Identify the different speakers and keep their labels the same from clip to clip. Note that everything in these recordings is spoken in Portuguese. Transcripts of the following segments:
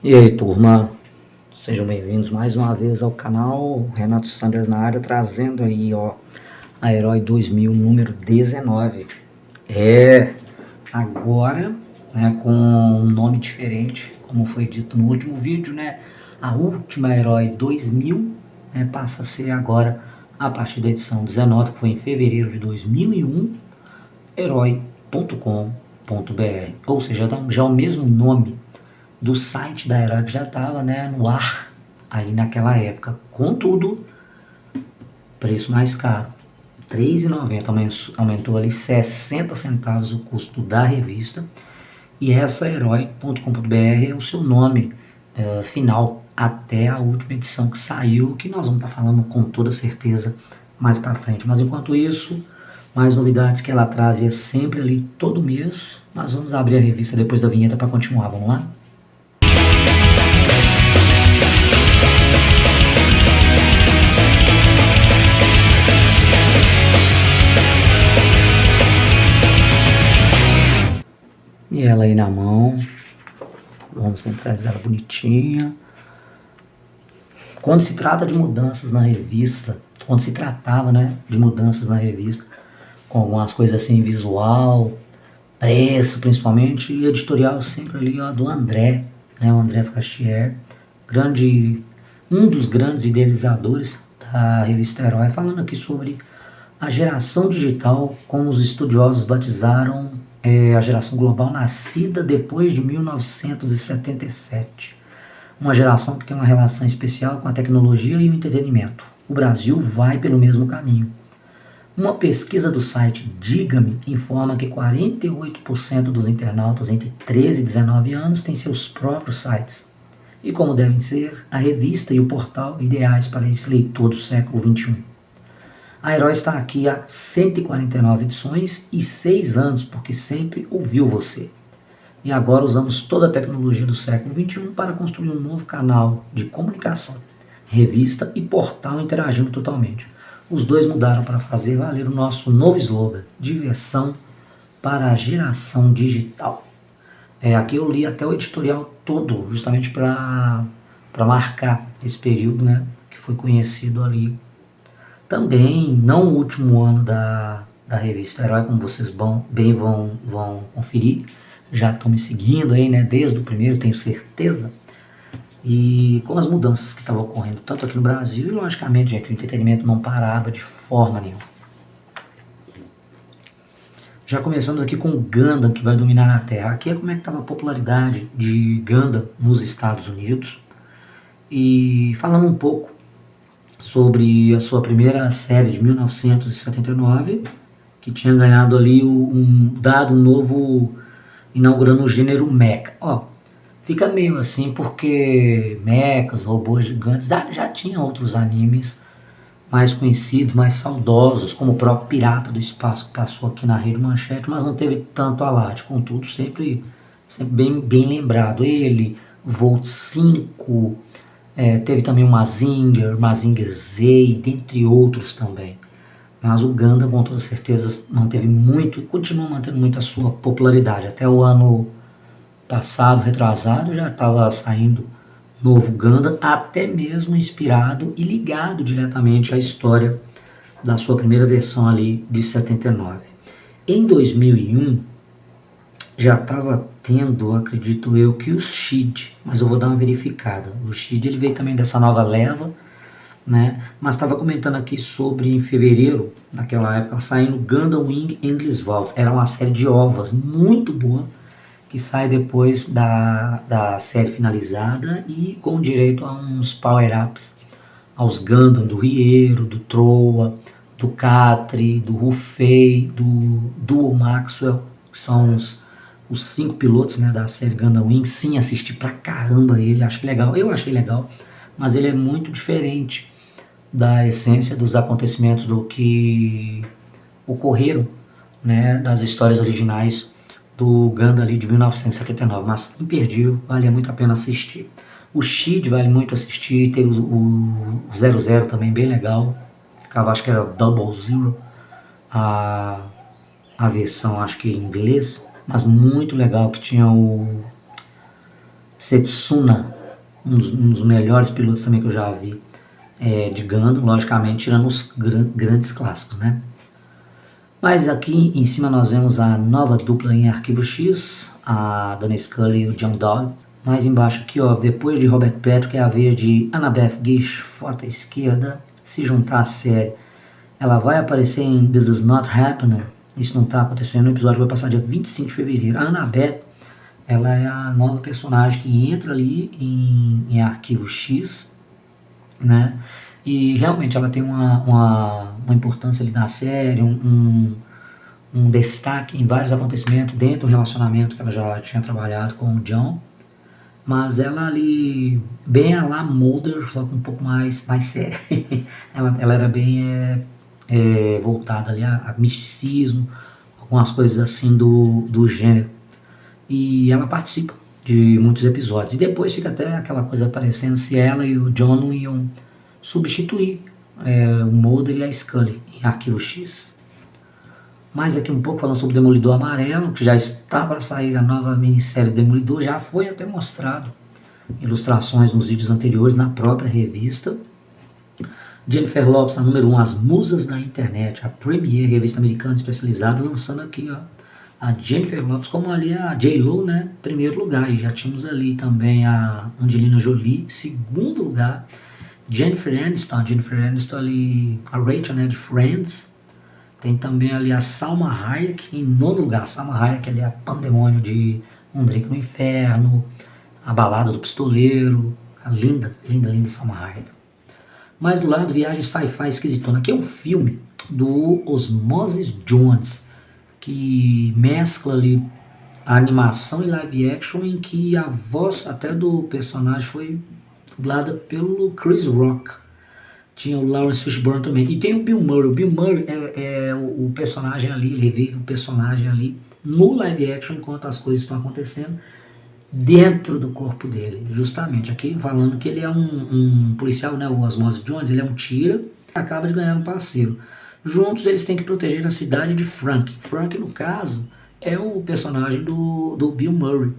Speaker 1: E aí, turma, sejam bem-vindos mais uma vez ao canal. Renato Sanders na área, trazendo aí, ó, a Herói 2000 número 19. Agora, né, com um nome diferente, como foi dito no último vídeo, né, a última Herói 2000, né, passa a ser agora, a partir da edição 19, que foi em fevereiro de 2001, herói.com.br, ou seja, já o mesmo nome do site da Herói que já estava, né, no ar aí naquela época. Contudo, preço mais caro, R$ 3,90, aumentou ali 60 centavos o custo da revista. E essa Herói.com.br é o seu nome final até a última edição que saiu, que nós vamos estar falando com toda certeza mais para frente. Mas enquanto isso, mais novidades que ela traz é sempre ali todo mês. Nós vamos abrir a revista depois da vinheta para continuar, vamos lá? E ela aí na mão, vamos centralizar ela bonitinha. Quando se trata de mudanças na revista, quando se tratava, né, de mudanças na revista, com algumas coisas assim, visual, preço principalmente, e editorial sempre ali, ó, do André, né, o André Frastier, um dos grandes idealizadores da revista Herói, falando aqui sobre a geração digital, como os estudiosos batizaram a geração global nascida depois de 1977. Uma geração que tem uma relação especial com a tecnologia e o entretenimento. O Brasil vai pelo mesmo caminho. Uma pesquisa do site Diga-me informa que 48% dos internautas entre 13 e 19 anos têm seus próprios sites. E como devem ser, a revista e o portal ideais para esse leitor do século XXI. A Herói está aqui há 149 edições e 6 anos, porque sempre ouviu você. E agora usamos toda a tecnologia do século XXI para construir um novo canal de comunicação, revista e portal interagindo totalmente. Os dois mudaram para fazer valer o nosso novo slogan, diversão para a geração digital. Aqui eu li até o editorial todo, justamente para marcar esse período, né, que foi conhecido ali. Também, não o último ano da revista Herói, como vocês vão conferir, já que estão me seguindo aí, né, desde o primeiro, tenho certeza. E com as mudanças que estavam ocorrendo, tanto aqui no Brasil, e logicamente, gente, o entretenimento não parava de forma nenhuma. Já começamos aqui com o Gundam, que vai dominar a Terra. Aqui é como é que estava a popularidade de Gundam nos Estados Unidos. E falando um pouco sobre a sua primeira série de 1979, que tinha ganhado ali dado um novo, inaugurando o gênero mecha. Ó, fica meio assim porque mechas, robôs gigantes, já tinha outros animes mais conhecidos, mais saudosos, como o próprio Pirata do Espaço, que passou aqui na Rede Manchete, mas não teve tanto alarde, contudo, sempre bem lembrado. Ele, Volt 5, teve também o Mazinger Z, dentre outros também. Mas o Gundam, com toda certeza, manteve muito e continua mantendo muito a sua popularidade. Até o ano passado, retrasado, já estava saindo novo Gundam, até mesmo inspirado e ligado diretamente à história da sua primeira versão ali de 79. Em 2001, já estava tendo, acredito eu, que o Shid, mas eu vou dar uma verificada. O Shid, ele veio também dessa nova leva, né? Mas estava comentando aqui sobre, em fevereiro, naquela época, saindo Gundam Wing Endless Vault. Era uma série de ovas muito boa, que sai depois da série finalizada e com direito a uns power-ups aos Gundam do Riero, do Troa, do Katri, do Rufei, do Duo Maxwell, que são os 5 pilotos, né, da série Gundam Wing. Sim, assisti pra caramba ele, acho legal, eu achei legal, mas ele é muito diferente da essência dos acontecimentos do que ocorreram, né, das histórias originais do Gundam ali de 1979, mas imperdível, vale muito a pena assistir. O Shid vale muito assistir, teve o 00 também bem legal, ficava, acho que era Double Zero, a versão acho que em inglês, mas muito legal, que tinha Setsuna, um dos melhores pilotos também que eu já vi de Gundam, logicamente tirando os grandes clássicos, né? Mas aqui em cima nós vemos a nova dupla em Arquivo X, a Dana Scully e o John Dog. Mais embaixo aqui, ó, depois de Robert Patrick, é a vez de Annabeth Gish, foto à esquerda, se juntar à série. Ela vai aparecer em This Is Not Happening, isso não está acontecendo, o episódio vai passar dia 25 de fevereiro. A Annabeth, ela é a nova personagem que entra ali em Arquivo X, né? E realmente ela tem uma importância ali na série, um destaque em vários acontecimentos dentro do relacionamento que ela já tinha trabalhado com o John. Mas ela ali, bem a la Mulder, só que um pouco mais séria. ela era bem voltada ali a misticismo, algumas coisas assim do gênero. E ela participa de muitos episódios. E depois fica até aquela coisa aparecendo se ela e o John não iam substituir o Mulder e a Scully em Arquivo X. Mais aqui um pouco falando sobre o Demolidor Amarelo, que já está para sair a nova minissérie Demolidor, já foi até mostrado ilustrações nos vídeos anteriores na própria revista. Jennifer Lopez, a número 1, As Musas da Internet, a Premiere, revista americana especializada, lançando aqui, ó, a Jennifer Lopez como ali a J.Lo, né, primeiro lugar, e já tínhamos ali também a Angelina Jolie, segundo lugar, Jennifer Aniston ali, a Rachel, né, de Friends. Tem também ali a Salma Hayek em nono lugar. Salma Hayek ali é a Pandemônio de Um Drink no Inferno, A Balada do Pistoleiro, a linda Salma Hayek. Mais do lado, Viagem Sci-Fi Esquisitona. Aqui é um filme do Osmosis Jones, que mescla ali a animação e live action, em que a voz até do personagem foi dublada pelo Chris Rock. Tinha o Lawrence Fishburne também. E tem o Bill Murray. O Bill Murray é o personagem ali, ele revive o personagem ali no live action enquanto as coisas estão acontecendo dentro do corpo dele. Justamente aqui falando que ele é um policial, né? O Osmosis Jones, ele é um tira e acaba de ganhar um parceiro. Juntos eles têm que proteger a cidade de Frank. Frank, no caso, é o personagem do Bill Murray,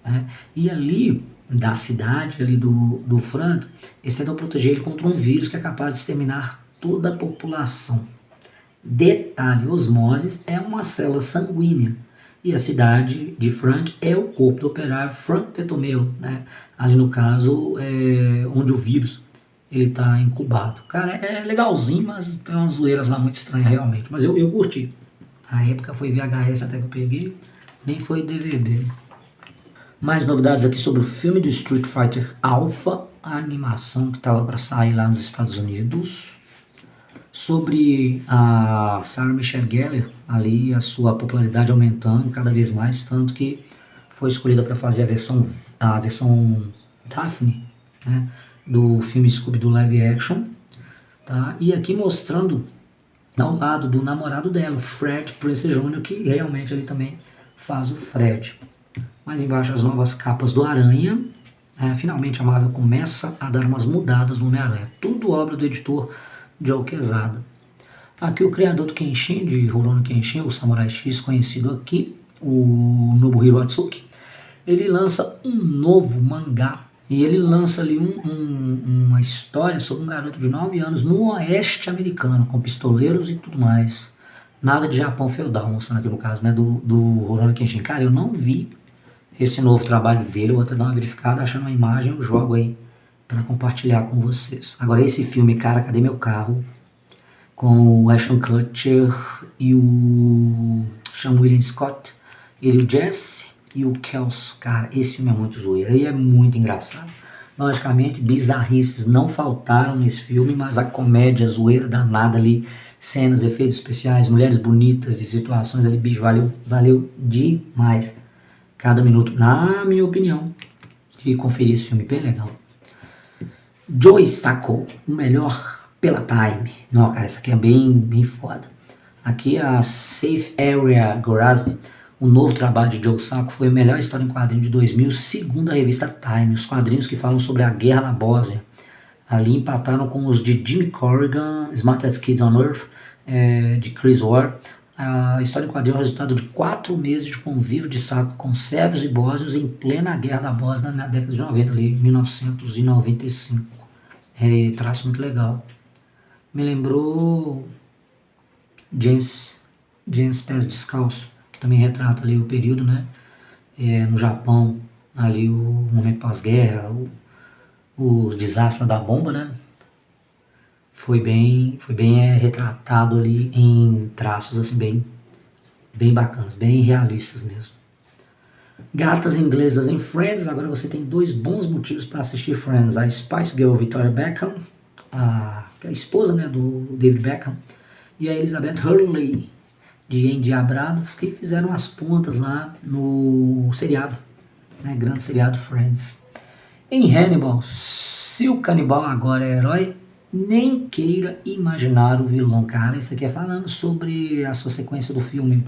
Speaker 1: né? E ali da cidade ali do Frank, eles tentam proteger ele contra um vírus que é capaz de exterminar toda a população. Detalhe, osmose é uma célula sanguínea e a cidade de Frank é o corpo do operário Frank Tetomelo, né? Ali no caso, onde o vírus ele está incubado. Cara, é legalzinho, mas tem umas zoeiras lá muito estranhas realmente, mas eu curti. A época foi VHS até que eu peguei, nem foi DVD. Mais novidades aqui sobre o filme do Street Fighter Alpha, a animação que estava para sair lá nos Estados Unidos. Sobre a Sarah Michelle Gellar, ali a sua popularidade aumentando cada vez mais, tanto que foi escolhida para fazer a versão Daphne, né, do filme Scooby do live action. Tá? E aqui mostrando ao lado do namorado dela, Fred Prinze Jr., que realmente ele também faz o Fred. Mais embaixo as novas capas do Aranha. Finalmente a Marvel começa a dar umas mudadas no Homem-Aranha. Tudo obra do editor Joe Quesada. Aqui o criador do Kenshin, de Rurouni Kenshin, o Samurai X, conhecido aqui, o Nobuhiro Atsuki. Ele lança um novo mangá. E ele lança ali uma história sobre um garoto de 9 anos no oeste americano, com pistoleiros e tudo mais. Nada de Japão feudal, mostrando aqui no caso, né, do Rurouni Kenshin. Cara, eu não vi esse novo trabalho dele, eu vou até dar uma verificada, achando uma imagem, eu jogo aí para compartilhar com vocês. Agora esse filme, cara, Cadê Meu Carro? Com o Ashton Kutcher e o Sean William Scott, ele, o Jesse e o Kelso. Cara, esse filme é muito zoeiro e é muito engraçado. Logicamente, bizarrices não faltaram nesse filme, mas a comédia, a zoeira danada ali, cenas, efeitos especiais, mulheres bonitas e situações ali, bicho, valeu demais cada minuto, na minha opinião, de conferir esse filme bem legal. Joe Sacco, o melhor pela Time. Não, cara, essa aqui é bem foda. Aqui a Safe Area Garage, o novo trabalho de Joe Sacco, foi a melhor história em quadrinho de 2000, segundo a revista Time. Os quadrinhos que falam sobre a guerra na Bósnia. Ali empataram com os de Jimmy Corrigan, Smartest Kids on Earth, de Chris Ward, A história em quadrinho é o resultado de 4 meses de convívio de saco com sérvios e bósnios em plena Guerra da Bósnia na década de 90, ali, 1995. Traço muito legal. Me lembrou James Pés Descalço, que também retrata ali o período, né? No Japão, ali o momento pós-guerra, os desastres da bomba, né? Foi bem retratado ali em traços assim bem bacanas, bem realistas mesmo. Gatas inglesas em Friends. Agora você tem 2 bons motivos para assistir Friends. A Spice Girl Victoria Beckham, a esposa, né, do David Beckham, e a Elizabeth Hurley, de Endiabrado, que fizeram as pontas lá no seriado, né, grande seriado Friends. Em Hannibal, se o canibal agora é herói, nem queira imaginar o vilão. Cara, isso aqui é falando sobre a sua sequência do filme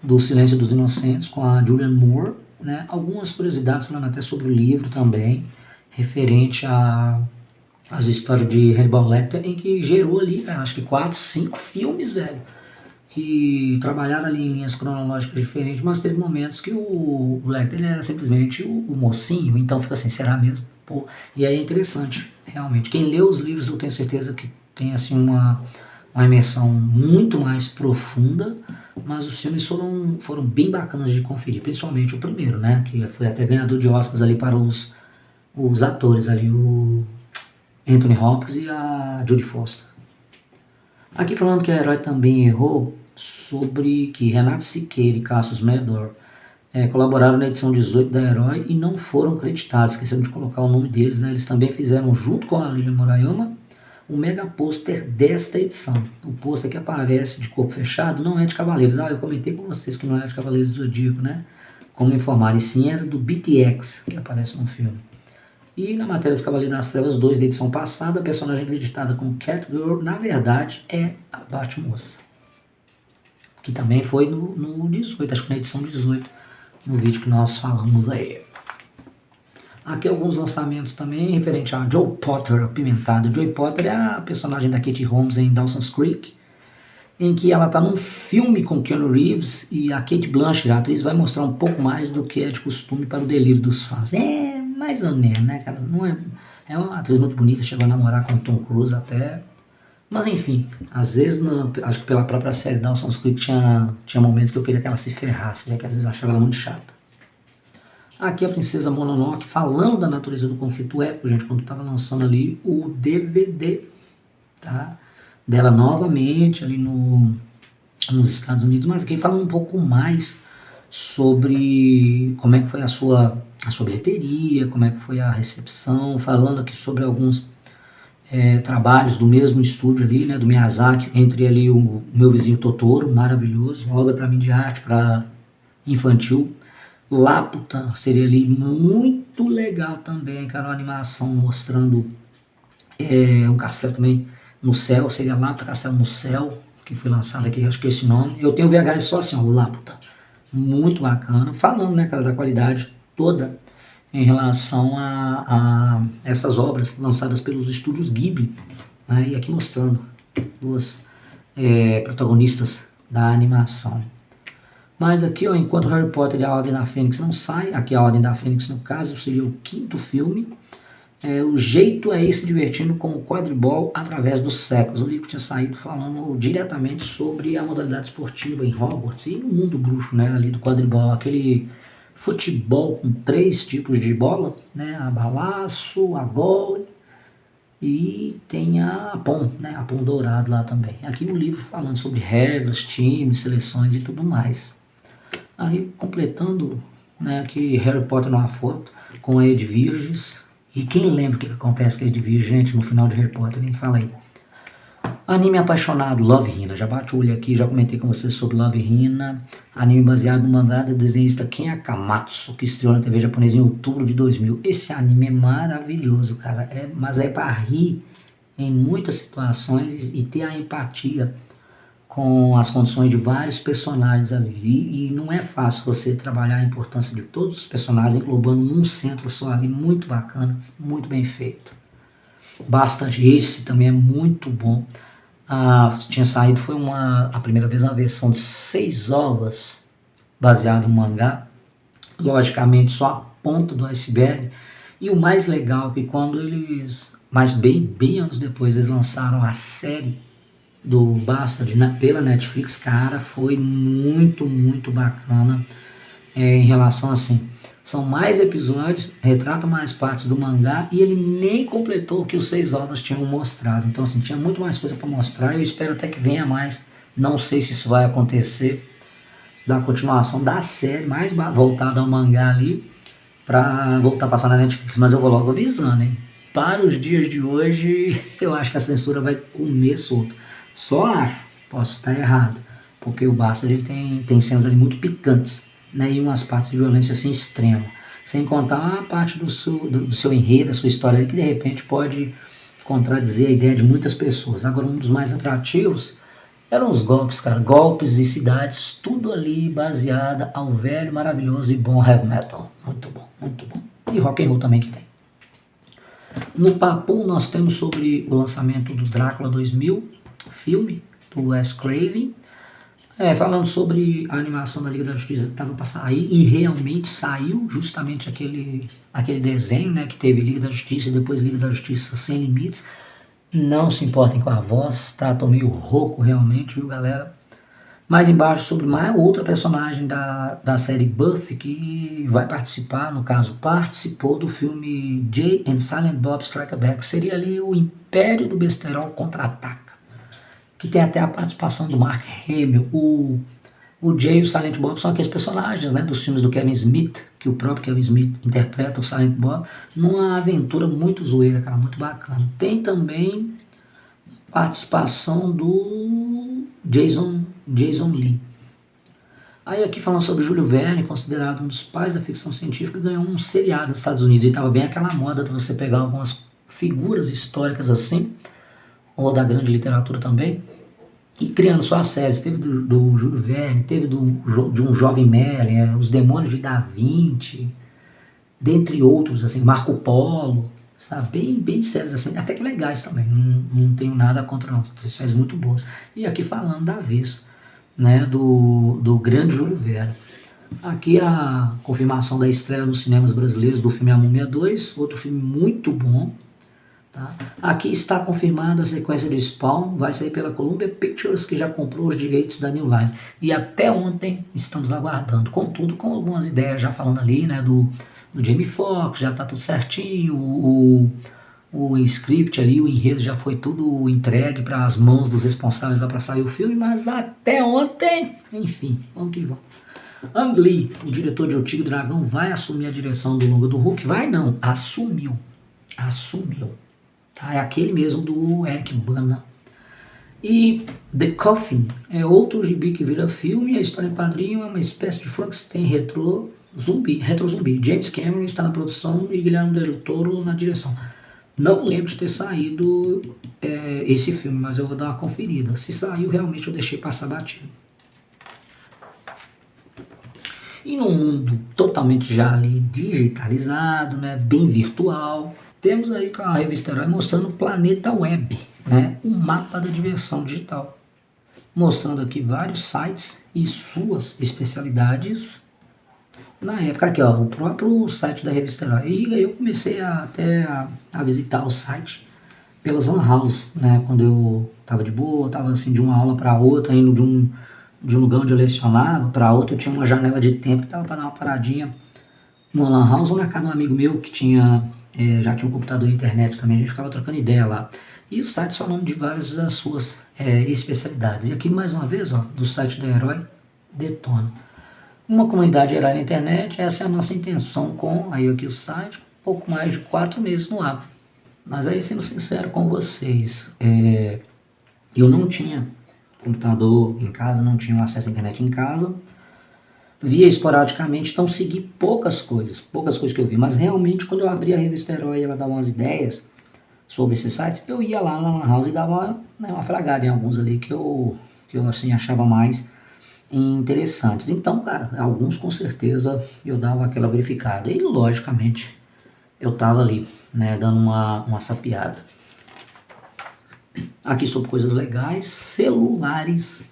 Speaker 1: do Silêncio dos Inocentes com a Julianne Moore, né? Algumas curiosidades falando até sobre o livro também, referente às histórias de Hannibal Lecter, em que gerou ali, acho que 4, 5 filmes, velho, que trabalharam ali em linhas cronológicas diferentes, mas teve momentos que o Lecter ele era simplesmente o mocinho, então fica assim, será mesmo? Pô, e aí é interessante, realmente. Quem lê os livros eu tenho certeza que tem assim uma imersão muito mais profunda, mas os filmes foram bem bacanas de conferir, principalmente o primeiro, né, que foi até ganhador de Oscars ali para os atores ali, o Anthony Hopkins e a Jodie Foster. Aqui falando que a Herói também errou sobre que Renato Siqueira e Cassius Medor colaboraram na edição 18 da Herói e não foram creditados, esqueceram de colocar o nome deles, né? Eles também fizeram, junto com a Lilian Murayama, um mega pôster desta edição. O pôster que aparece de corpo fechado não é de Cavaleiros. Eu comentei com vocês que não é de Cavaleiros do Zodíaco, né? Como informaram, e sim era do BTX, que aparece no filme. E na matéria dos Cavaleiros das Trevas 2 da edição passada, a personagem acreditada como Catgirl, na verdade, é a Batmoça. Que também foi no 18, acho que na edição 18, no vídeo que nós falamos aí. Aqui alguns lançamentos também, referente a Joe Potter, apimentada. Joe Potter é a personagem da Katie Holmes em Dawson's Creek, em que ela está num filme com Keanu Reeves e a Cate Blanchett, a atriz, vai mostrar um pouco mais do que é de costume para o delírio dos fãs. Mais ou menos, né, cara? Não é uma atriz muito bonita, chegou a namorar com o Tom Cruise até. Mas enfim, às vezes, acho que pela própria série Dawson's Creek tinha momentos que eu queria que ela se ferrasse, já que às vezes eu achava ela muito chata. Aqui a Princesa Mononoke, falando da natureza do conflito épico, gente, quando estava lançando ali o DVD, tá? Dela novamente ali nos Estados Unidos, mas aqui falando um pouco mais sobre como é que foi a sua bilheteria, como é que foi a recepção, falando aqui sobre alguns trabalhos do mesmo estúdio ali, né, do Miyazaki, entre ali o Meu Vizinho Totoro, maravilhoso, obra para mim de arte, para infantil. Laputa seria ali muito legal também, cara, uma animação mostrando um castelo também no céu, seria Laputa Castelo no Céu, que foi lançado aqui, acho que é esse nome. Eu tenho VHS só assim, ó, Laputa, muito bacana, falando, né, cara, da qualidade toda em relação a essas obras lançadas pelos estúdios Ghibli, né, e aqui mostrando duas protagonistas da animação. Mas aqui, ó, enquanto Harry Potter e a Ordem da Fênix não sai, aqui a Ordem da Fênix no caso seria o 5º filme, o jeito é ir se divertindo com o quadribol através dos séculos. O livro tinha saído falando diretamente sobre a modalidade esportiva em Hogwarts e no mundo bruxo, né, ali do quadribol, aquele futebol com 3 tipos de bola, né, a balaço, a gole e tem a pom, né, a pom dourado lá também. Aqui no livro falando sobre regras, times, seleções e tudo mais. Aí completando, né, aqui Harry Potter numa foto com a Edviges. E quem lembra o que acontece com a Edviges, gente, no final de Harry Potter? Nem fala aí. Anime apaixonado, Love Hina. Já bate o olho aqui, já comentei com vocês sobre Love Hina. Anime baseado no mangá da desenhista Ken Akamatsu, que estreou na TV japonesa em outubro de 2000. Esse anime é maravilhoso, cara. Mas é para rir em muitas situações e ter a empatia com as condições de vários personagens ali. E não é fácil você trabalhar a importância de todos os personagens englobando num centro só ali. Muito bacana, muito bem feito. Bastante, esse também é muito bom. tinha saído, foi a primeira vez uma versão de 6 ovas baseada no mangá, logicamente só a ponta do iceberg. E o mais legal é que quando eles, mas bem anos depois, eles lançaram a série do Bastard pela Netflix, cara, foi muito bacana, em relação assim. São mais episódios, retrata mais partes do mangá e ele nem completou o que os 6 ovos tinham mostrado. Então, assim, tinha muito mais coisa para mostrar e eu espero até que venha mais. Não sei se isso vai acontecer, da continuação da série, mais voltada ao mangá ali, para voltar a passar na Netflix. Mas eu vou logo avisando, hein? Para os dias de hoje, eu acho que a censura vai comer solto. Só acho, posso estar errado, porque o Bastard ele tem cenas ali muito picantes, né? E umas partes de violência assim extrema. Sem contar uma parte do seu enredo, da sua história ali, que de repente pode contradizer a ideia de muitas pessoas. Agora, um dos mais atrativos eram os golpes, cara. Golpes e cidades, tudo ali baseada ao velho, maravilhoso e bom heavy metal. Muito bom, muito bom. E rock and roll também que tem. No papo nós temos sobre o lançamento do Drácula 2000, filme do Wes Craven, falando sobre a animação da Liga da Justiça que estava para sair, e realmente saiu justamente aquele desenho, né, que teve Liga da Justiça e depois Liga da Justiça Sem Limites. Não se importem com a voz, tá? Tô meio rouco realmente, viu, galera? Mais embaixo sobre mais outra personagem da série Buffy que vai participar, no caso, participou do filme Jay and Silent Bob Strike Back. Seria ali o Império do Besterol Contra-Ataca, que tem até a participação do Mark Hamill. O Jay e o Silent Bob são aqueles personagens, né, dos filmes do Kevin Smith, que o próprio Kevin Smith interpreta o Silent Bob, numa aventura muito zoeira, cara, muito bacana. Tem também participação do Jason Lee. Aí aqui falando sobre Júlio Verne, considerado um dos pais da ficção científica, ganhou um seriado nos Estados Unidos, e estava bem aquela moda de você pegar algumas figuras históricas assim, ou da grande literatura também, e criando suas séries. Teve do Júlio Verne, teve de um jovem Merlin, Os Demônios de Da Vinci, dentre outros, assim, Marco Polo, sabe? Bem séries assim, até que legais também, não tenho nada contra não, são séries muito boas. E aqui falando da vez, né, do grande Júlio Verne. Aqui a confirmação da estreia nos cinemas brasileiros do filme A Múmia 2, outro filme muito bom. Tá? Aqui está confirmada a sequência de Spawn, vai sair pela Columbia Pictures, que já comprou os direitos da New Line. E até ontem estamos aguardando, contudo com algumas ideias já falando ali, né, do Jamie Foxx, já está tudo certinho, o script ali, o enredo já foi tudo entregue para as mãos dos responsáveis lá para sair o filme, mas até ontem, enfim, vamos que vamos. Ang Lee, o diretor de O Tigre e o Dragão, vai assumir a direção do longa do Hulk? Vai não, assumiu. Tá? É aquele mesmo do Eric Bana. E The Coffin é outro gibi que vira filme. A história em quadrinho é uma espécie de Frankenstein retro zumbi. James Cameron está na produção e Guilherme Del Toro na direção. Não lembro de ter saído esse filme, mas eu vou dar uma conferida. Se saiu, realmente eu deixei passar batido. E num mundo totalmente já ali digitalizado, né, bem virtual, temos aí com a revista Herói mostrando o Planeta Web, né, um mapa da diversão digital. Mostrando aqui vários sites e suas especialidades. Na época aqui, ó, o próprio site da revista Herói. E eu comecei até a visitar o site pelas lan house, né, quando eu estava de boa, estava assim de uma aula para outra, indo de um lugar onde eu lecionava para outro, eu tinha uma janela de tempo que estava para dar uma paradinha numa lan house ou na casa de um amigo meu que já tinha um computador e internet também, a gente ficava trocando ideia lá. E o site só nome de várias das suas especialidades. E aqui mais uma vez, ó, do site da Herói, Detona. Uma comunidade herói na internet, essa é a nossa intenção com aí aqui o site, pouco mais de 4 meses no ar. Mas aí, sendo sincero com vocês, eu não tinha computador em casa, não tinha acesso à internet em casa, via esporadicamente, então segui poucas coisas que eu vi, mas realmente quando eu abri a revista Herói e ela dava umas ideias sobre esses sites, eu ia lá na lan house e dava, né, uma fragada em alguns ali que eu assim achava mais interessantes. Então, cara, alguns com certeza eu dava aquela verificada e logicamente eu tava ali, né, dando uma sapiada. Aqui sobre coisas legais, celulares.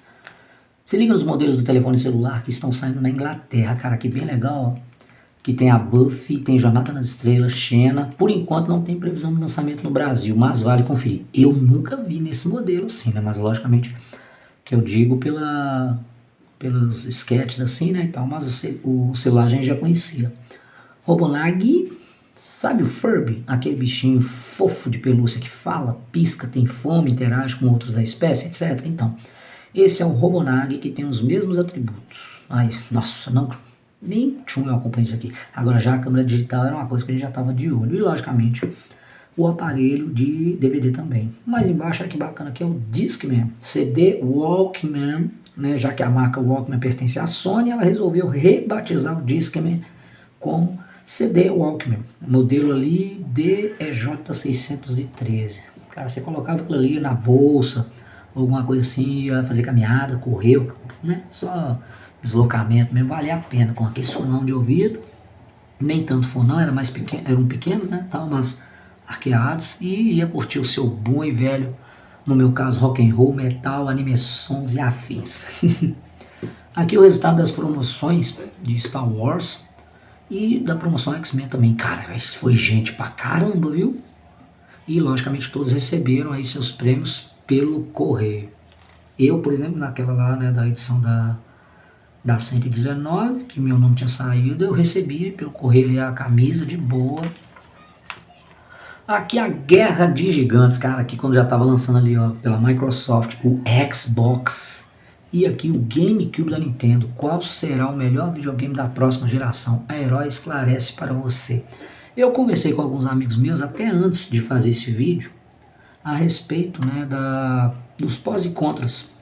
Speaker 1: Se liga nos modelos do telefone celular que estão saindo na Inglaterra, cara, que bem legal, ó. Que tem a Buffy, tem Jornada nas Estrelas, Xena. Por enquanto não tem previsão de lançamento no Brasil, mas vale conferir. Eu nunca vi nesse modelo assim, né? Mas logicamente que eu digo pelos sketches assim, né, e tal, mas o celular a gente já conhecia. Robolag, sabe o Furby? Aquele bichinho fofo de pelúcia que fala, pisca, tem fome, interage com outros da espécie, etc. Então, esse é o Robonag que tem os mesmos atributos. Ai, nossa, não, nem tchum eu acompanho isso aqui. Agora já a câmera digital era uma coisa que a gente já estava de olho. E logicamente o aparelho de DVD também. Mais embaixo, olha que bacana, aqui é o Discman, CD Walkman, né, já que a marca Walkman pertence à Sony, ela resolveu rebatizar o Discman como CD Walkman, modelo ali DEJ613. Cara, você colocava aquilo ali na bolsa, alguma coisa assim, ia fazer caminhada, correr, né, só deslocamento mesmo, valia a pena, com aquele sonão de ouvido, nem tanto fonão, mais pequeno, eram pequenos, né, tal, mas arqueados, e ia curtir o seu bom e velho, no meu caso, rock and roll, metal, anime songs e afins. Aqui o resultado das promoções de Star Wars e da promoção X-Men também. Cara, foi gente pra caramba, viu? E logicamente todos receberam aí seus prêmios pelo correio. Eu, por exemplo, naquela lá, né, da edição da 119, que meu nome tinha saído, eu recebi pelo correio a camisa de boa. Aqui a Guerra de Gigantes, cara, aqui quando já estava lançando ali, ó, pela Microsoft, o Xbox. E aqui o GameCube da Nintendo. Qual será o melhor videogame da próxima geração? A Herói esclarece para você. Eu conversei com alguns amigos meus, até antes de fazer esse vídeo, a respeito, né, dos pós e contras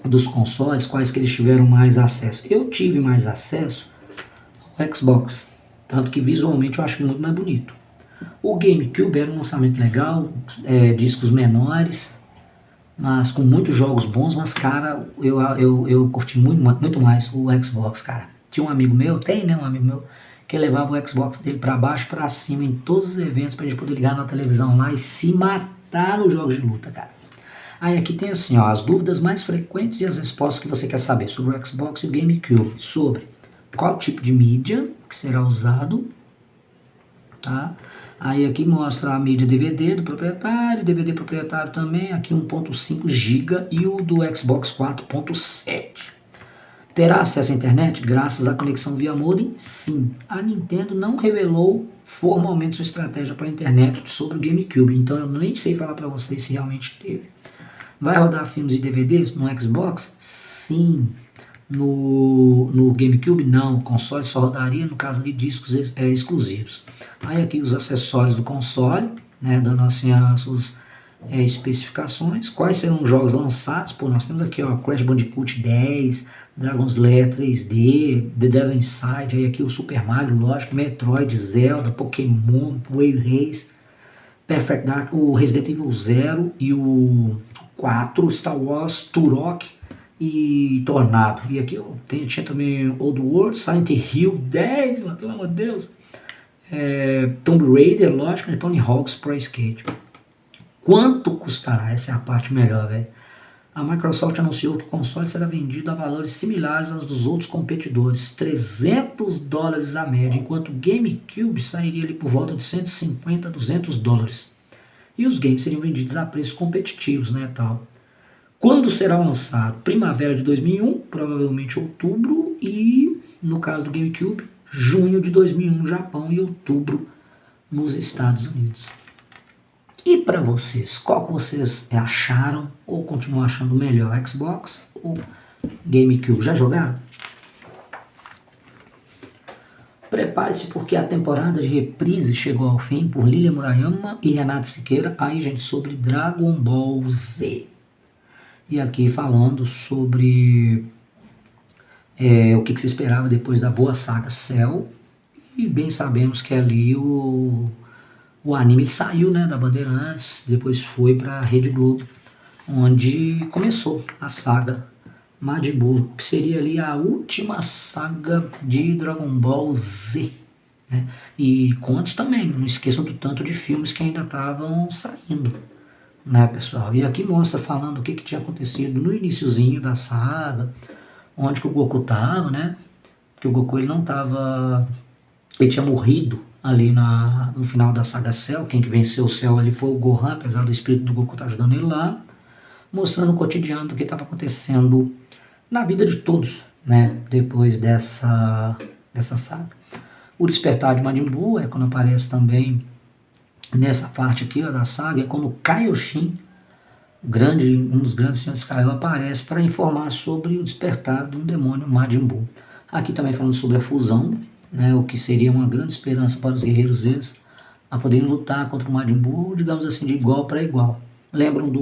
Speaker 1: dos consoles, quais que eles tiveram mais acesso. Eu tive mais acesso ao Xbox, tanto que visualmente eu acho muito mais bonito. O GameCube era um lançamento legal, discos menores, mas com muitos jogos bons, mas cara, eu curti muito mais o Xbox, cara. Tinha um amigo meu, um amigo meu, que levava o Xbox dele pra baixo, pra cima, em todos os eventos, pra gente poder ligar na televisão lá e se matar nos jogos de luta, cara. Aí aqui tem assim, ó, as dúvidas mais frequentes e as respostas que você quer saber sobre o Xbox e o GameCube, sobre qual tipo de mídia que será usado, tá? Aí aqui mostra a mídia DVD do proprietário, DVD proprietário também, aqui 1.5 GB e o do Xbox 4.7. Terá acesso à internet graças à conexão via modem? Sim. A Nintendo não revelou formalmente sua estratégia para a internet sobre o GameCube, então eu nem sei falar para vocês se realmente teve. Vai rodar filmes e DVDs no Xbox? Sim. No GameCube não, o console só rodaria no caso de discos exclusivos. Aí aqui os acessórios do console, né, dando assim as suas especificações, quais serão os jogos lançados. Pô, nós temos aqui, ó, Crash Bandicoot 10, Dragon's Lair 3D, The Devil Inside, aí aqui o Super Mario, lógico, Metroid, Zelda, Pokémon, Wave Race, Perfect Dark, o Resident Evil 0 e o 4, Star Wars, Turok e Tornado. E aqui tinha também Old World, Silent Hill 10, mano, pelo amor de Deus. Tomb Raider, lógico, né? Tony Hawk's Pro Skate. Quanto custará? Essa é a parte melhor, velho. A Microsoft anunciou que o console será vendido a valores similares aos dos outros competidores, $300 a média, enquanto o GameCube sairia ali por volta de 150 a $200. E os games seriam vendidos a preços competitivos, né, tal. Quando será lançado? Primavera de 2001, provavelmente outubro, e no caso do GameCube, junho de 2001 no Japão e outubro nos Estados Unidos. E para vocês, qual que vocês acharam ou continuam achando melhor, Xbox ou GameCube? Já jogaram? Prepare-se porque a temporada de reprise chegou ao fim por Lilian Murayama e Renato Siqueira, aí gente, sobre Dragon Ball Z. E aqui falando sobre o que se esperava depois da boa saga Cell. E bem sabemos que ali o anime ele saiu, né, da Bandeirantes, depois foi para a Rede Globo, onde começou a saga Majin Buu, que seria ali a última saga de Dragon Ball Z. E contos também, não esqueçam do tanto de filmes que ainda estavam saindo. né, pessoal? E aqui mostra falando o que tinha acontecido no iniciozinho da saga, onde que o Goku tava, né? Que o Goku ele não tava, ele tinha morrido ali no final da saga Cell. Quem que venceu o Cell ali foi o Gohan, apesar do espírito do Goku estar ajudando ele lá, mostrando o cotidiano do que estava acontecendo na vida de todos, né? Depois dessa saga. O despertar de Majin Buu é quando aparece também nessa parte aqui, ó, da saga, é quando o Kaioshin, um dos grandes senhores Kaiô, aparece para informar sobre o despertar de um demônio Majin Buu. Aqui também falando sobre a fusão, né, o que seria uma grande esperança para os guerreiros Zs a poderem lutar contra o Majin Buu, digamos assim, de igual para igual. Lembram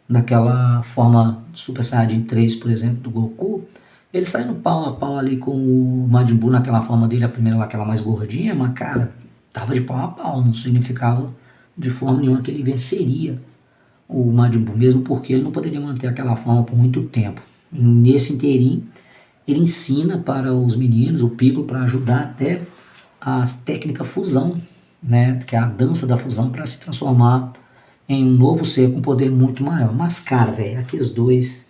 Speaker 1: daquela forma Super Saiyajin 3, por exemplo, do Goku? Ele sai no pau a pau ali com o Majin Buu naquela forma dele, a primeira lá, aquela mais gordinha, mas cara, tava de pau a pau, não significava de forma nenhuma que ele venceria o Majin Buu, mesmo porque ele não poderia manter aquela forma por muito tempo. E nesse inteirinho, ele ensina para os meninos, o Piccolo, para ajudar até a técnica fusão, né, que é a dança da fusão, para se transformar em um novo ser com poder muito maior. Mas, cara, velho, aqueles dois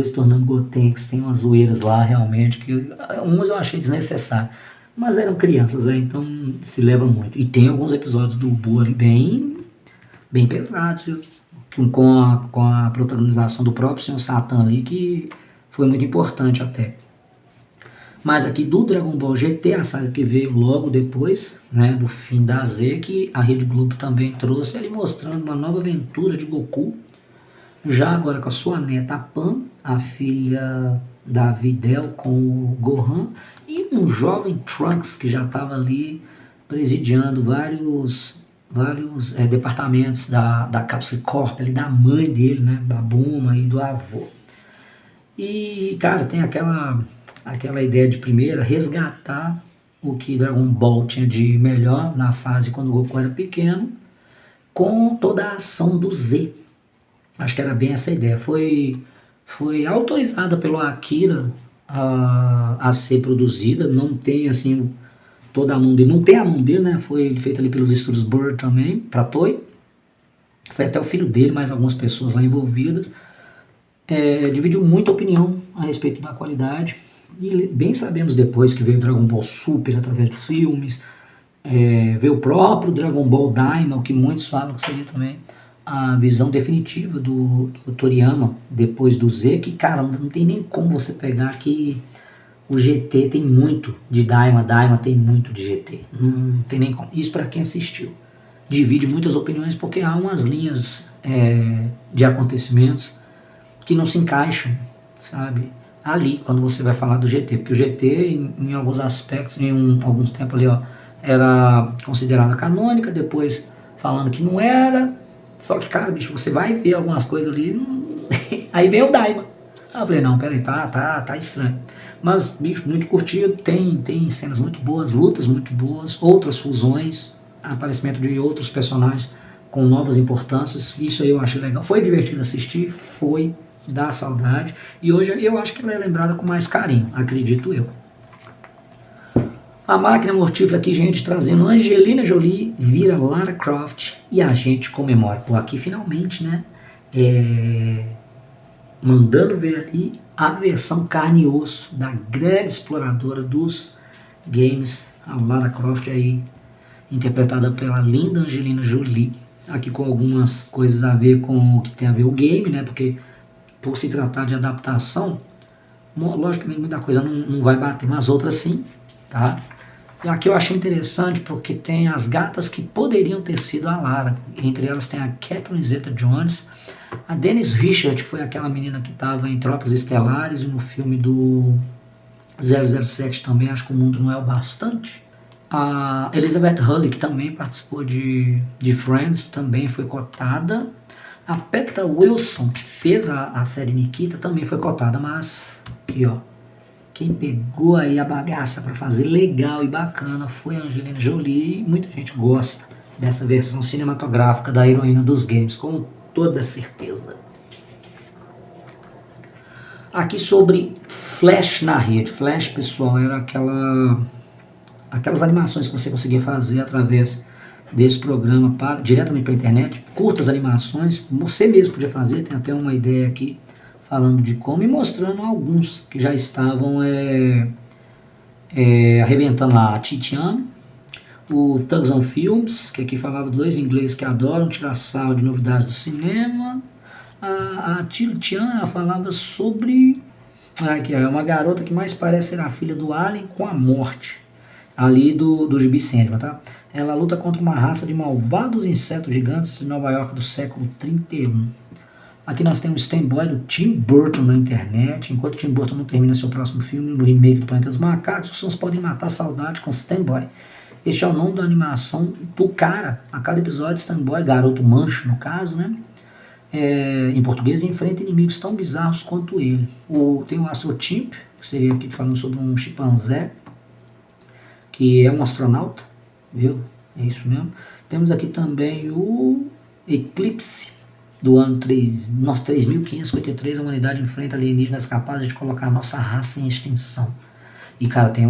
Speaker 1: se tornando Gotenks, tem umas zoeiras lá, realmente, que uns eu achei desnecessário. Mas eram crianças, velho, então se leva muito. E tem alguns episódios do Buu ali bem pesados, viu? Com a protagonização do próprio Senhor Satan ali, que foi muito importante até. Mas aqui do Dragon Ball GT, a saga que veio logo depois, né, do fim da Z, que a Rede Globo também trouxe, ali mostrando uma nova aventura de Goku, já agora com a sua neta Pan, a filha da Videl com o Gohan, e um jovem Trunks que já estava ali presidiando vários departamentos da Capsule Corp, ali, da mãe dele, né, da Bulma e do avô. E, cara, tem aquela ideia de primeira, resgatar o que Dragon Ball tinha de melhor na fase quando o Goku era pequeno, com toda a ação do Z. Acho que era bem essa ideia. Foi autorizada pelo Akira a ser produzida, não tem assim toda a mão dele, não tem a mão dele, né? Foi feita ali pelos estúdios Bird também, pra Toei. Foi até o filho dele, mais algumas pessoas lá envolvidas. Dividiu muita opinião a respeito da qualidade. E bem sabemos depois que veio Dragon Ball Super através dos filmes, veio o próprio Dragon Ball Daima, o que muitos falam que seria também a visão definitiva do Toriyama depois do Z, que, cara, não tem nem como você pegar que o GT tem muito de Daima, Daima tem muito de GT, não tem nem como. Isso para quem assistiu. Divide muitas opiniões porque há umas linhas de acontecimentos que não se encaixam, sabe, ali quando você vai falar do GT, porque o GT em alguns aspectos, alguns tempos ali, ó, era considerada canônica, depois falando que não era. Só que, cara, bicho, você vai ver algumas coisas ali, aí vem o Daima. Aí eu falei, não, peraí, tá estranho. Mas, bicho, muito curtido, tem cenas muito boas, lutas muito boas, outras fusões, aparecimento de outros personagens com novas importâncias, isso aí eu achei legal. Foi divertido assistir, foi, dá saudade, e hoje eu acho que ela é lembrada com mais carinho, acredito eu. A máquina mortífera aqui, gente, trazendo Angelina Jolie, vira Lara Croft e a gente comemora. Pô, aqui finalmente, né, mandando ver ali a versão carne e osso da grande exploradora dos games, a Lara Croft aí, interpretada pela linda Angelina Jolie. Aqui com algumas coisas a ver com o que tem a ver o game, né, porque por se tratar de adaptação, logicamente muita coisa não vai bater, mas outras sim, tá? E aqui eu achei interessante porque tem as gatas que poderiam ter sido a Lara. Entre elas tem a Catherine Zeta-Jones, a Denise Richard, que foi aquela menina que estava em Tropas Estelares e no filme do 007 também, acho que o mundo não é o bastante. A Elizabeth Hurley, que também participou de Friends, também foi cotada. A Petra Wilson, que fez a série Nikita, também foi cotada, mas aqui, ó, quem pegou aí a bagaça para fazer legal e bacana foi a Angelina Jolie, e muita gente gosta dessa versão cinematográfica da heroína dos games, com toda certeza. Aqui sobre Flash na rede. Flash, pessoal, era aquelas animações que você conseguia fazer através desse programa diretamente para a internet, curtas animações, você mesmo podia fazer, tem até uma ideia aqui falando de como e mostrando alguns que já estavam arrebentando lá, a Titian, o Thugs on Films, que aqui falava dois ingleses que adoram tirar sarro de novidades do cinema. A Titian, ela falava sobre que é uma garota que mais parece ser a filha do Alien com a morte, ali do Gibi Sandman, tá? Ela luta contra uma raça de malvados insetos gigantes de Nova York do século 31. Aqui nós temos Stand By do Tim Burton na internet. Enquanto Tim Burton não termina seu próximo filme no remake do Planeta dos Macacos, os fãs podem matar a saudade com Stand By. Este é o nome da animação do cara. A cada episódio, Stand By, garoto mancho no caso, né? Em português, enfrenta inimigos tão bizarros quanto ele. Tem o Astro Chimp, que seria aqui falando sobre um chimpanzé, que é um astronauta, viu? É isso mesmo. Temos aqui também o Eclipse, do ano 3553, a humanidade enfrenta alienígenas capazes de colocar a nossa raça em extinção. E, cara, tem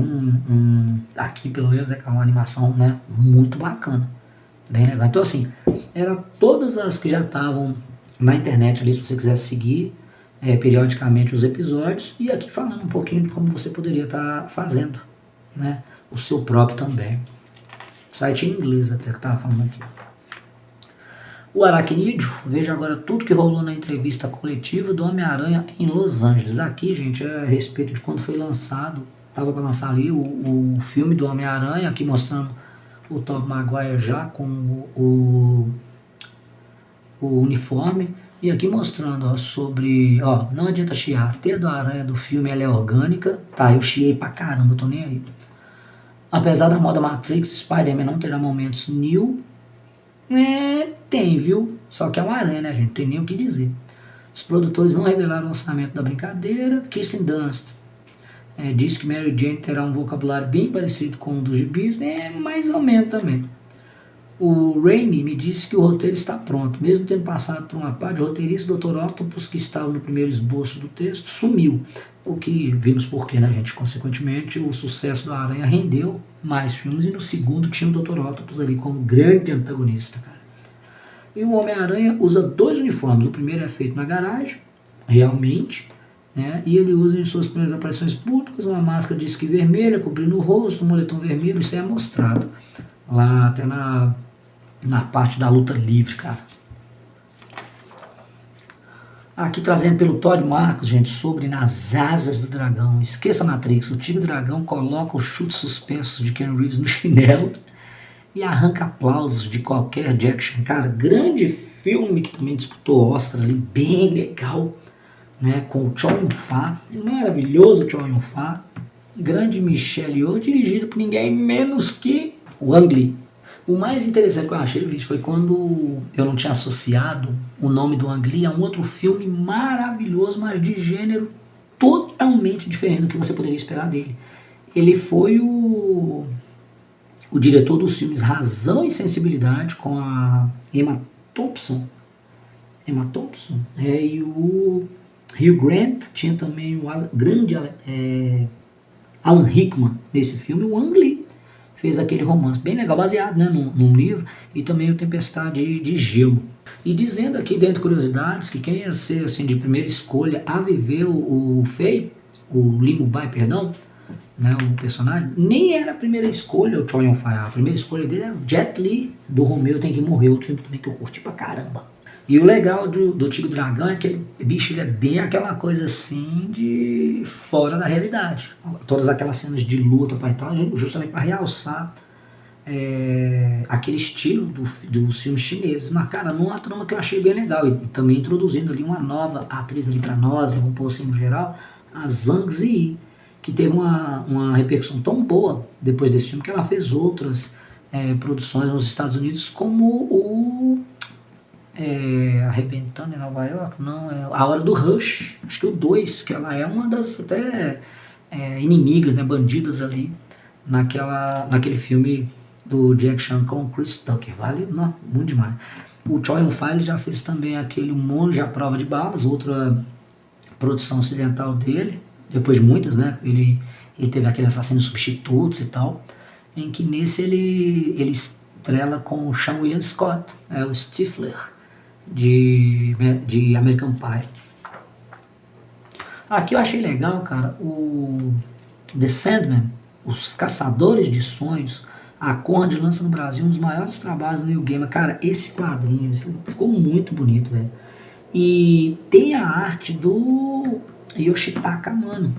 Speaker 1: aqui pelo menos é uma animação, né, muito bacana, bem legal. Então, assim, eram todas as que já estavam na internet ali, se você quiser seguir periodicamente os episódios, e aqui falando um pouquinho de como você poderia estar fazendo, né, o seu próprio também. Site em inglês até que estava falando aqui. O Aracnídeo, veja agora tudo que rolou na entrevista coletiva do Homem-Aranha em Los Angeles. Aqui, gente, é a respeito de quando foi lançado, estava para lançar ali o filme do Homem-Aranha, aqui mostrando o Tobey Maguire já com o uniforme, e aqui mostrando sobre, não adianta chiar, a teia do aranha do filme ela é orgânica, tá, eu chiei pra caramba, tô nem aí. Apesar da moda Matrix, Spider-Man não terá momentos new. Tem, viu? Só que é uma aranha, né, gente? Não tem nem o que dizer. Os produtores não revelaram o orçamento da brincadeira. Kirsten Dunst disse que Mary Jane terá um vocabulário bem parecido com o dos gibis. Mais ou menos também. O Raimi me disse que o roteiro está pronto. Mesmo tendo passado por uma parte, o roteirista Dr. Octopus, que estava no primeiro esboço do texto, sumiu. O que vimos por quê, né, gente? Consequentemente, o sucesso da Aranha rendeu mais filmes, e no segundo tinha o Dr. Octopus ali como grande antagonista, cara. E o Homem-Aranha usa dois uniformes. O primeiro é feito na garagem, realmente, né? E ele usa em suas primeiras aparições públicas uma máscara de esqui vermelha, cobrindo o rosto, um moletom vermelho. Isso é mostrado lá até na parte da luta livre, cara. Aqui trazendo pelo Todd Marcos, gente, sobre Nas Asas do Dragão. Esqueça Matrix, o Tigre Dragão coloca os chutes suspensos de Keanu Reeves no chinelo e arranca aplausos de qualquer Jackson. Cara, grande filme que também disputou Oscar ali, bem legal, né, com o Chow Yun-fat, maravilhoso Chow Yun-fat, grande Michelle Yeoh, dirigido por ninguém menos que o Ang Lee. O mais interessante que eu achei, vídeo, foi quando eu não tinha associado o nome do Ang Lee a um outro filme maravilhoso, mas de gênero totalmente diferente do que você poderia esperar dele. Ele foi o diretor dos filmes Razão e Sensibilidade, com a Emma Thompson, e o Hugh Grant, tinha também o grande Alan Rickman nesse filme. O Ang Lee fez aquele romance bem legal, baseado, né, num livro, e também o Tempestade de Gelo. E dizendo aqui dentro de curiosidades que quem ia ser assim, de primeira escolha a viver o Fei, o Limo Bai, perdão, né, o personagem, nem era a primeira escolha o Chow Yun-fat. A primeira escolha dele era o Jet Li, do Romeu Tem Que Morrer, outro filme também que eu curti pra caramba. E o legal do Tigre Dragão é que ele, bicho, ele é bem aquela coisa assim de fora da realidade. Todas aquelas cenas de luta e tal, justamente para realçar aquele estilo dos filmes chineses. Mas, cara, numa trama que eu achei bem legal. E também introduzindo ali uma nova atriz ali para nós, vamos pôr assim no geral, a Zhang Ziyi, que teve uma repercussão tão boa depois desse filme que ela fez outras produções nos Estados Unidos, como Arrebentando em Nova York, não, A Hora do Rush, acho que o 2, que ela é uma das até inimigas, né, bandidas ali, naquele filme do Jack Chan com o Chris Tucker, vale? Não, muito demais. O Chow Yun-fat já fez também aquele Monge à Prova de Balas, outra produção ocidental dele, depois de muitas, né, ele teve aquele Assassinos Substitutos e tal, em que nesse ele trela com o Sean William Scott, o Stifler, de American Pie. Aqui eu achei legal, cara, o The Sandman, Os Caçadores de Sonhos. A Conrad lança no Brasil um dos maiores trabalhos do Neil Gaiman. Cara, esse quadrinho ficou muito bonito, velho. E tem a arte do Yoshitaka Amano,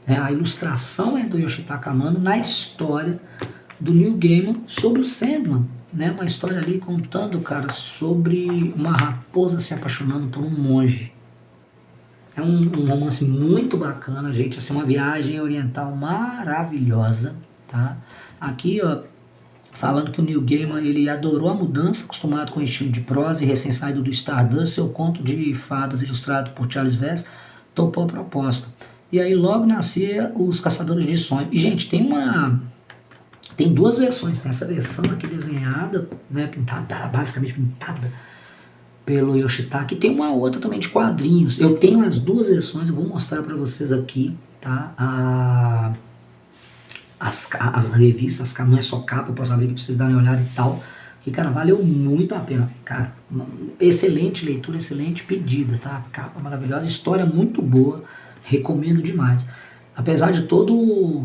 Speaker 1: né? A ilustração é do Yoshitaka Amano na história do Neil Gaiman sobre o Sandman, né? Uma história ali contando, cara, sobre uma raposa se apaixonando por um monge. É um romance muito bacana, gente, assim, uma viagem oriental maravilhosa, tá? Aqui, ó, falando que o Neil Gaiman, ele adorou a mudança, acostumado com o estilo de prosa e recém-saído do Stardust, seu conto de fadas ilustrado por Charles Vess, topou a proposta. E aí logo nascia Os Caçadores de Sonhos. E, gente, tem duas versões, tem essa versão aqui desenhada, né, pintada, basicamente pintada pelo Yoshitaka, e tem uma outra também de quadrinhos. Eu tenho as duas versões, eu vou mostrar para vocês aqui, tá? As revistas, não é só capa, eu posso abrir aqui para vocês darem uma olhada e tal, que, cara, valeu muito a pena, cara, excelente leitura, excelente pedida, tá? Capa maravilhosa, história muito boa, recomendo demais. Apesar de todo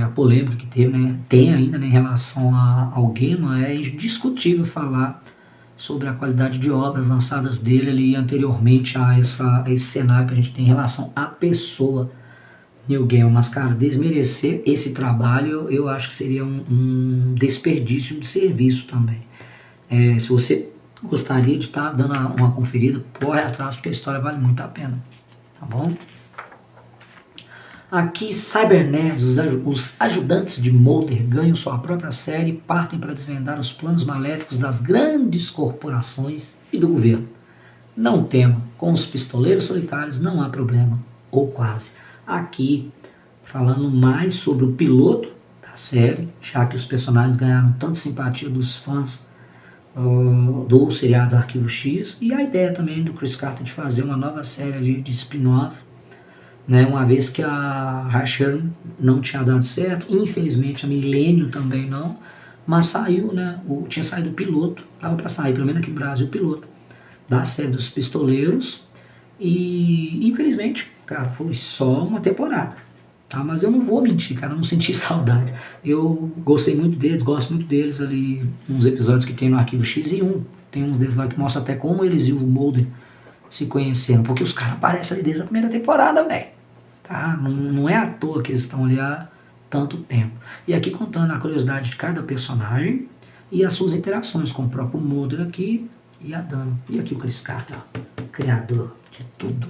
Speaker 1: a polêmica que teve, né, tem ainda, né, em relação ao Gaiman, é indiscutível falar sobre a qualidade de obras lançadas dele ali anteriormente a esse cenário que a gente tem em relação à pessoa Neil Gaiman. Mas, cara, desmerecer esse trabalho eu acho que seria um desperdício de serviço também. Se você gostaria de estar dando uma conferida, corre atrás, porque a história vale muito a pena, tá bom? Aqui, Cybernerds, os ajudantes de Mulder ganham sua própria série e partem para desvendar os planos maléficos das grandes corporações e do governo. Não tema, com os pistoleiros solitários não há problema, ou quase. Aqui, falando mais sobre o piloto da série, já que os personagens ganharam tanto simpatia dos fãs do seriado Arquivo X, e a ideia também do Chris Carter de fazer uma nova série de spin-off, né, uma vez que a Rachel não tinha dado certo, infelizmente a Millennium também não, mas saiu, né, tinha saído o piloto, estava para sair, pelo menos aqui no Brasil, o piloto da série dos Pistoleiros, e infelizmente, cara, foi só uma temporada, tá? Mas eu não vou mentir, cara, eu não senti saudade. Eu gostei muito deles, gosto muito deles ali, uns episódios que tem no Arquivo X, e tem uns deles lá que mostra até como eles e o Mulder se conheceram, porque os caras aparecem ali desde a primeira temporada, velho. Tá? Não é à toa que eles estão ali há tanto tempo. E aqui contando a curiosidade de cada personagem e as suas interações com o próprio Mulder aqui e a Dana. E aqui o Chris Carter, criador de tudo.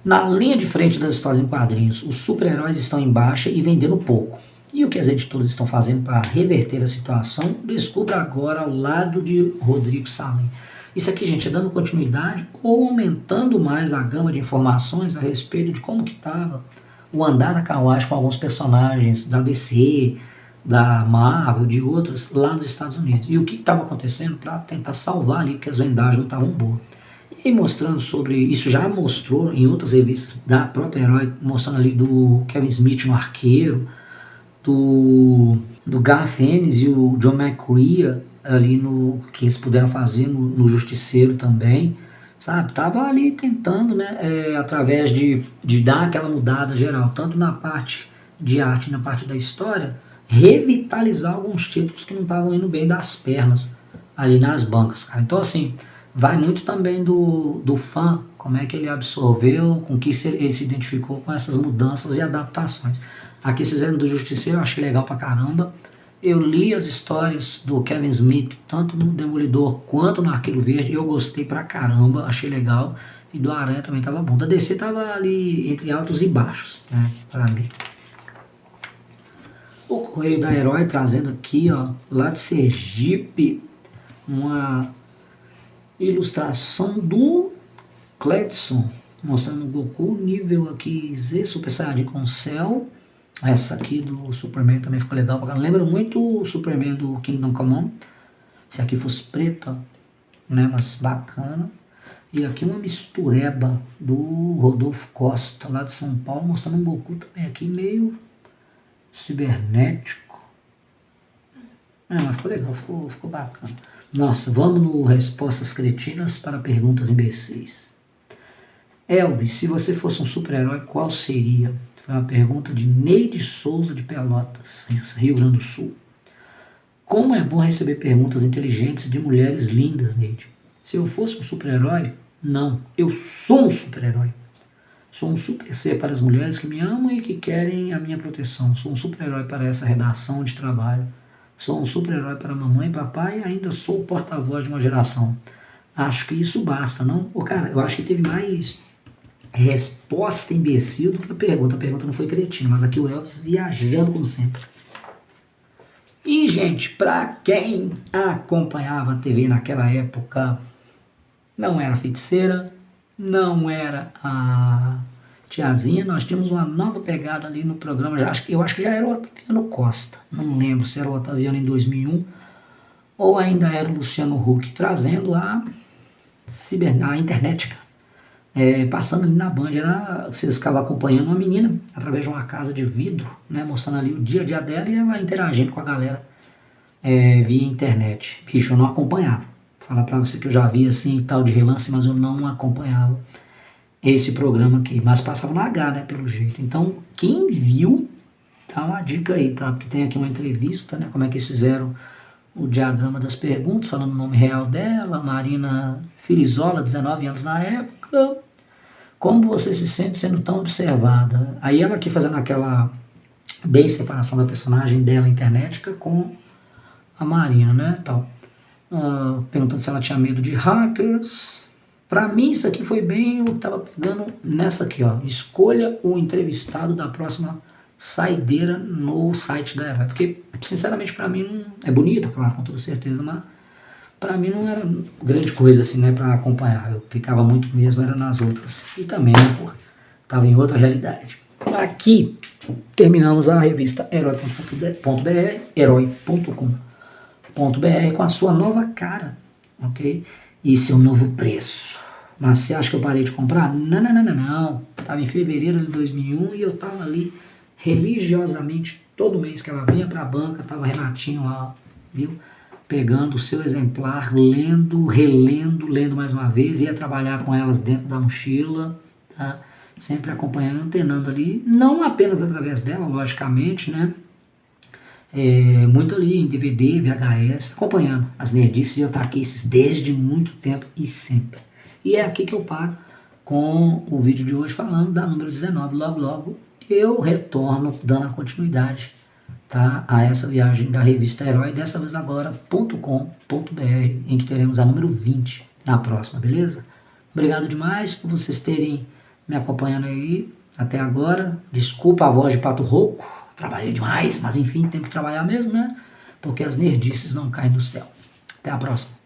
Speaker 1: Na linha de frente das histórias em quadrinhos, os super-heróis estão em baixa e vendendo pouco. E o que as editoras estão fazendo para reverter a situação, descubra agora ao lado de Rodrigo Salem. Isso aqui, gente, é dando continuidade ou aumentando mais a gama de informações a respeito de como que estava o andar da carruagem com alguns personagens da DC, da Marvel, de outras, lá nos Estados Unidos. E o que estava acontecendo para tentar salvar ali, porque as vendagens não estavam boas. E aí mostrando sobre, isso já mostrou em outras revistas da própria Herói, mostrando ali do Kevin Smith no Arqueiro, do Garth Ennis e o John McCrea, ali no que eles puderam fazer no Justiceiro também, sabe? Tava ali tentando, né, através de dar aquela mudada geral, tanto na parte de arte, na parte da história, revitalizar alguns títulos que não estavam indo bem das pernas ali nas bancas, cara. Então, assim, vai muito também do fã, como é que ele absorveu, com que ele se identificou com essas mudanças e adaptações. Aqui fizeram do Justiceiro, eu achei legal pra caramba. Eu li as histórias do Kevin Smith, tanto no Demolidor quanto no Arqueiro Verde, eu gostei pra caramba, achei legal. E do Aranha também tava bom. Da DC tava ali entre altos e baixos, né, pra mim. O Correio da Herói trazendo aqui, ó, lá de Sergipe, uma ilustração do Cledson, mostrando o Goku, nível aqui Z, Super Saiyajin com Cell. Essa aqui do Superman também ficou legal, lembra muito o Superman do Kingdom Come. Se aqui fosse preto, ó, né, mas bacana. E aqui uma mistureba do Rodolfo Costa, lá de São Paulo, mostrando um Goku também aqui meio cibernético. Mas ficou legal, ficou bacana. Nossa, vamos no Respostas Cretinas para Perguntas Imbecis. Elvis, se você fosse um super-herói, qual seria? Foi uma pergunta de Neide Souza de Pelotas, Rio Grande do Sul. Como é bom receber perguntas inteligentes de mulheres lindas, Neide. Se eu fosse um super-herói, não, eu sou um super-herói. Sou um super ser para as mulheres que me amam e que querem a minha proteção. Sou um super-herói para essa redação de trabalho. Sou um super-herói para mamãe e papai e ainda sou o porta-voz de uma geração. Acho que isso basta, não? Cara, eu acho que teve mais resposta imbecil do que a pergunta. A pergunta não foi cretina, mas aqui o Elvis viajando como sempre. E, gente, para quem acompanhava a TV naquela época, não era feiticeira, não era a tiazinha, nós tínhamos uma nova pegada ali no programa, eu acho que já era o Otaviano Costa, não lembro se era o Otaviano em 2001 ou ainda era o Luciano Huck, trazendo a internética, passando ali na Band, vocês ficavam acompanhando uma menina através de uma casa de vidro, né, mostrando ali o dia a dia dela e ela interagindo com a galera via internet. Bicho, eu não acompanhava. Falar pra você que eu já vi assim tal de relance, mas eu não acompanhava esse programa aqui, mas passava no H, né, pelo jeito. Então, quem viu, dá uma dica aí, tá? Porque tem aqui uma entrevista, né, como é que eles fizeram o diagrama das perguntas, falando o nome real dela, Marina Filizola, 19 anos na época. Como você se sente sendo tão observada? Aí ela aqui fazendo aquela bem separação da personagem dela internética com a Marina, né, tal. Perguntando se ela tinha medo de hackers. Pra mim isso aqui foi bem, eu tava pegando nessa aqui, ó. Escolha o entrevistado da próxima saideira no site da Herói. Porque, sinceramente, pra mim não é bonito, claro, com toda certeza, mas pra mim não era grande coisa assim, né, pra acompanhar. Eu ficava muito mesmo, era nas outras. E também, né, pô, tava em outra realidade. Aqui terminamos a revista herói.com.br, herói.com.br com a sua nova cara, ok? E seu novo preço. Mas você acha que eu parei de comprar? Não. Estava em fevereiro de 2001 e eu estava ali religiosamente todo mês que ela vinha para a banca, estava Renatinho lá, viu? Pegando o seu exemplar, lendo, relendo, lendo mais uma vez, ia trabalhar com elas dentro da mochila, tá? Sempre acompanhando, antenando ali, não apenas através dela, logicamente, né? Muito ali em DVD, VHS, acompanhando as nerdices e otaquices desde muito tempo e sempre. E é aqui que eu paro com o vídeo de hoje falando da número 19. Logo eu retorno dando a continuidade, tá, a essa viagem da revista Herói, dessa vez agora .com.br, em que teremos a número 20 na próxima, beleza? Obrigado demais por vocês terem me acompanhando aí até agora. Desculpa a voz de pato rouco, trabalhei demais, mas enfim, tem que trabalhar mesmo, né? Porque as nerdices não caem do céu. Até a próxima.